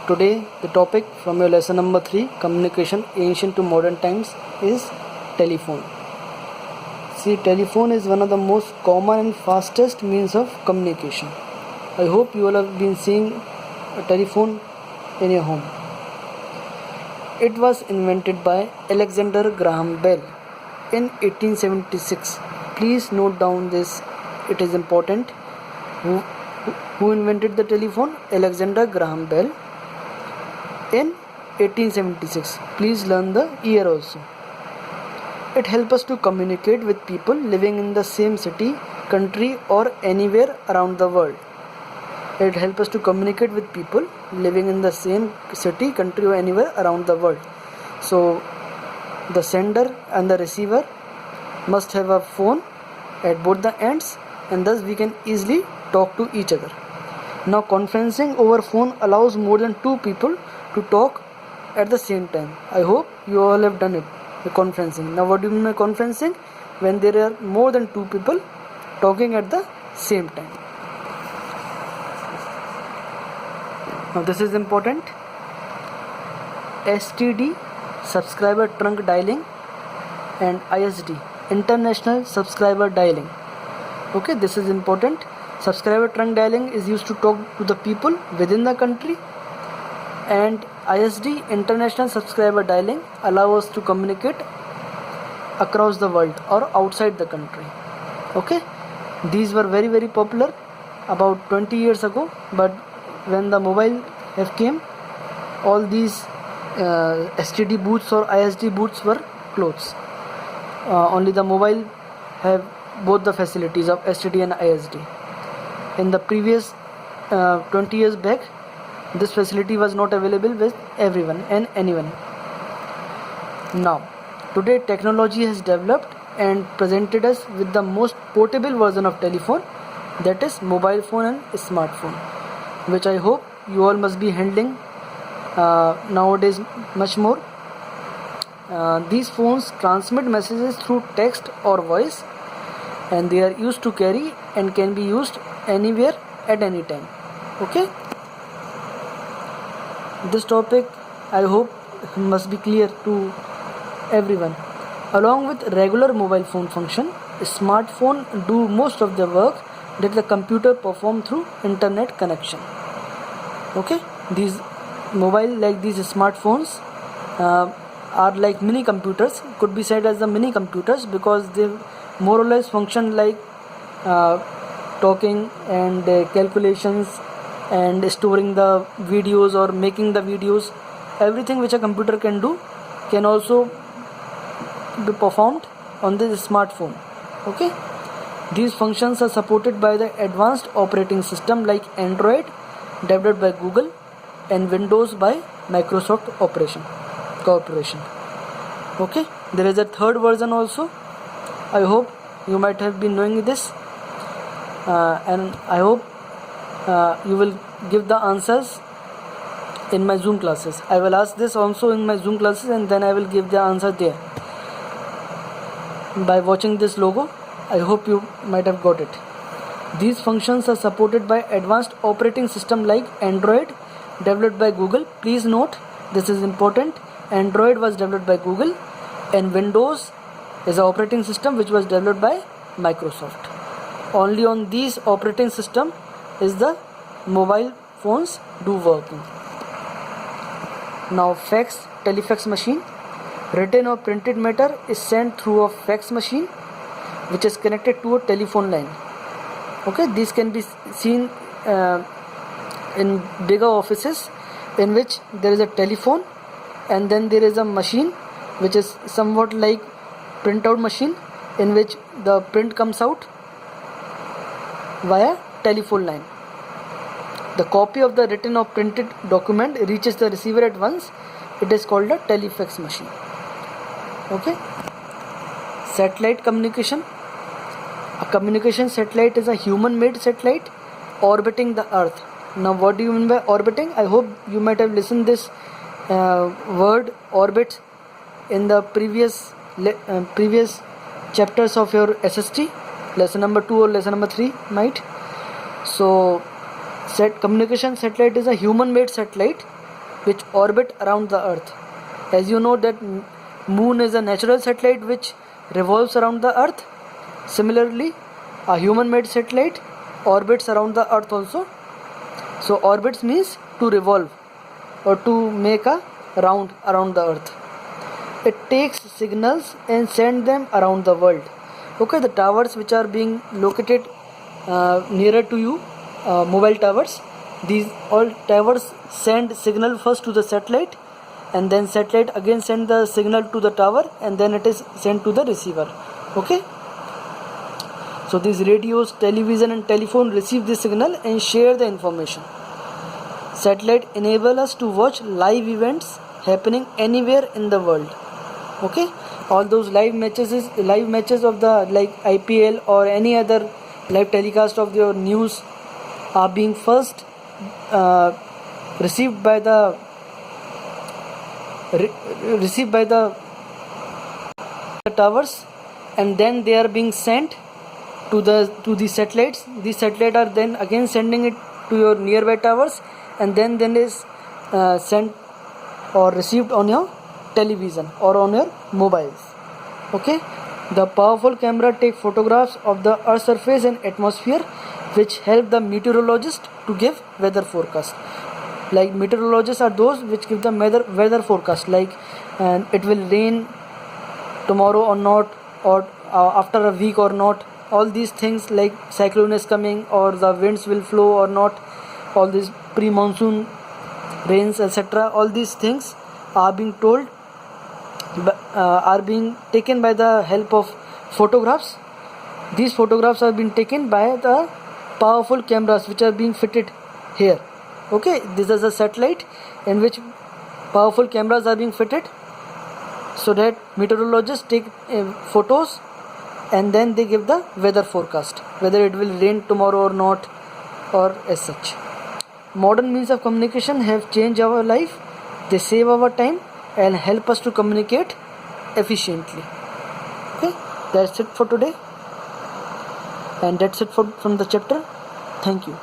Today, the topic from your lesson number 3, communication ancient to modern times, is telephone. See, telephone is one of the most common and fastest means of communication. I hope you all have been seeing a telephone in your home. It was invented by Alexander Graham Bell in 1876. Please note down this, it is important. Who invented the telephone? Alexander Graham Bell in 1876. Please learn the year also. It helps us to communicate with people living in the same city, country, or anywhere around the world. It helps us to communicate with people living in the same city, country, or anywhere around the world. So the sender and the receiver must have a phone at both the ends, and thus we can easily talk to each other. Now, conferencing over phone allows more than two people to talk at the same time. I hope you all have done it, the conferencing. Now, what do you mean by conferencing? When there are more than two people talking at the same time. Now, this is important. STD, subscriber trunk dialing, and ISD, international subscriber dialing. Okay, this is important. Subscriber trunk dialing is used to talk to the people within the country, and ISD, international subscriber dialing, allows us to communicate across the world or outside the country. Okay, these were very popular about 20 years ago, but when the mobile have came, all these STD booths or ISD booths were closed. Only the mobile have both the facilities of STD and ISD. In the previous 20 years back, this facility was not available with everyone and anyone. Now, today technology has developed and presented us with the most portable version of telephone, that is mobile phone and smartphone, which I hope you all must be handling nowadays much more. These phones transmit messages through text or voice, and they are used to carry and can be used anywhere at any time. Okay, this topic I hope must be clear to everyone. Along with regular mobile phone function, smartphone do most of the work that the computer perform through internet connection. Okay, these mobile, like these smartphones, are like mini computers, could be said as the mini computers, because they more or less function like talking and calculations and storing the videos or making the videos. Everything which a computer can do can also be performed on this smartphone. Okay, these functions are supported by the advanced operating system like Android, developed by Google, and Windows by Microsoft Corporation. Okay, there is a third version also. I hope you might have been knowing this, and I hope you will give the answers in my Zoom classes. I will ask this also in my Zoom classes, and then I will give the answer there. By watching this logo, I hope you might have got it. These functions are supported by advanced operating system like Android, developed by Google. Please note, this is important. Android was developed by Google, and Windows is an operating system which was developed by Microsoft. Only on these operating system is the mobile phones do working. Now, fax, telefax machine. Written or printed matter is sent through a fax machine which is connected to a telephone line. Okay, these can be seen in bigger offices in which there is a telephone, and then there is a machine which is somewhat like printout machine, in which the print comes out via telephone line. The copy of the written or printed document reaches the receiver at once. It is called a telefax machine. Okay, satellite communication. A communication satellite is a human-made satellite orbiting the Earth. Now, what do you mean by orbiting? I hope you might have listened this word orbit in the previous chapters of your SST, lesson number 2 or lesson number 3 might. So communication satellite is a human made satellite which orbit around the earth. As you know that moon is a natural satellite which revolves around the earth. Similarly, a human made satellite orbits around the earth also. So orbits means to revolve or to make a round around the earth. It takes signals and send them around the world. Okay, the towers which are being located nearer to you, mobile towers, these all towers send signal first to the satellite, and then satellite again send the signal to the tower, and then it is sent to the receiver. Okay, so these radios, television and telephone receive this signal and share the information. Satellite enable us to watch live events happening anywhere in the world. Okay, all those live matches of the like IPL or any other live telecast of your news are being first received by the towers, and then they are being sent to the satellites. These satellites are then again sending it to your nearby towers, and then is sent or received on your television or on your mobiles. Okay, the powerful camera take photographs of the earth's surface and atmosphere, which help the meteorologist to give weather forecast. Like meteorologists are those which give the weather forecast, like and it will rain tomorrow or not, or after a week or not. All these things like cyclone is coming or the winds will flow or not, all these pre-monsoon rains, etc. All these things are being told, are being taken by the help of photographs. These photographs are being taken by the powerful cameras which are being fitted here. Okay, this is a satellite in which powerful cameras are being fitted, so that meteorologists take photos and then they give the weather forecast, whether it will rain tomorrow or not, or as such. Modern means of communication have changed our life. They save our time and help us to communicate efficiently. Okay, that's it for today, and that's it from the chapter. Thank you.